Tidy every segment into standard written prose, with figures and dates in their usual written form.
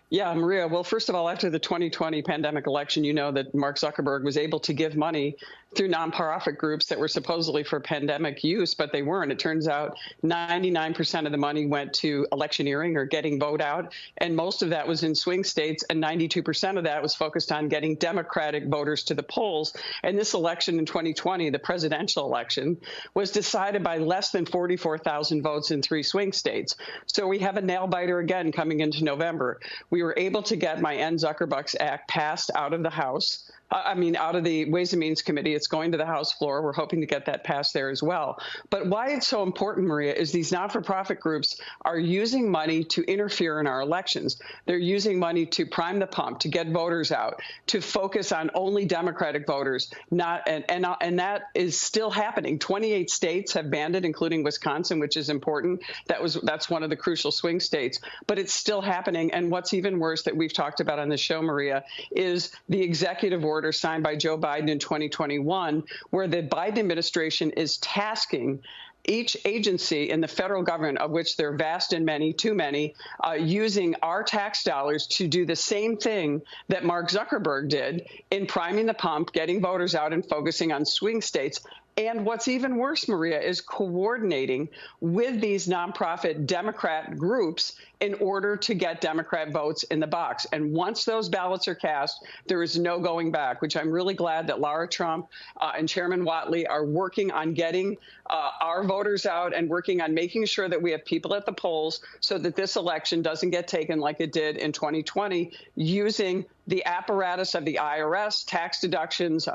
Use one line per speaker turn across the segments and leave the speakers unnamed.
Yeah, Maria. Well, first of all, after the 2020 pandemic election, you know that Mark Zuckerberg was able to give money through nonprofit groups that were supposedly for pandemic use, but they weren't. It turns out 99% of the money went to electioneering or getting vote out, and most of that was in swing states, and 92% of that was focused on getting Democratic voters to the polls. And this election in 2020, the presidential election, was decided by less than 44,000 votes in 3 swing states. So we have a nail biter again coming into November. We were able to get my End Zuckerbucks Act passed out of the House. Out of the Ways and Means Committee. It's going to the House floor. We're hoping to get that passed there as well. But why it's so important, Maria, is these not-for-profit groups are using money to interfere in our elections. They're using money to prime the pump, to get voters out, to focus on only Democratic voters. And that is still happening. 28 states have banned it, including Wisconsin, which is important. That's one of the crucial swing states. But it's still happening. And what's even worse that we've talked about on the show, Maria, is the executive order signed by Joe Biden in 2021, where the Biden administration is tasking each agency in the federal government, of which there are vast and many, too many, using our tax dollars to do the same thing that Mark Zuckerberg did in priming the pump, getting voters out and focusing on swing states. And what's even worse, Maria, is coordinating with these nonprofit Democrat groups in order to get Democrat votes in the box. And once those ballots are cast, there is no going back, which I'm really glad that Lara Trump and Chairman Watley are working on getting our voters out and working on making sure that we have people at the polls so that this election doesn't get taken like it did in 2020, using the apparatus of the IRS, tax deductions,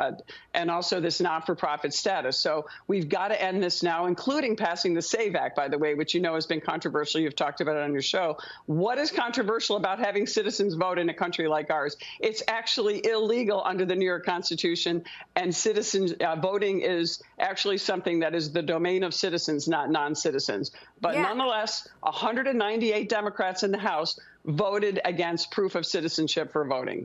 and also this not-for-profit status. So we've got to end this now, including passing the SAVE Act, by the way, which you know has been controversial. You've talked about it on your show. What is controversial about having citizens vote in a country like ours? It's actually illegal under the New York Constitution, and citizens voting is actually something that is the domain of citizens, not non-citizens. But nonetheless, 198 Democrats in the House voted against proof of citizenship for voting.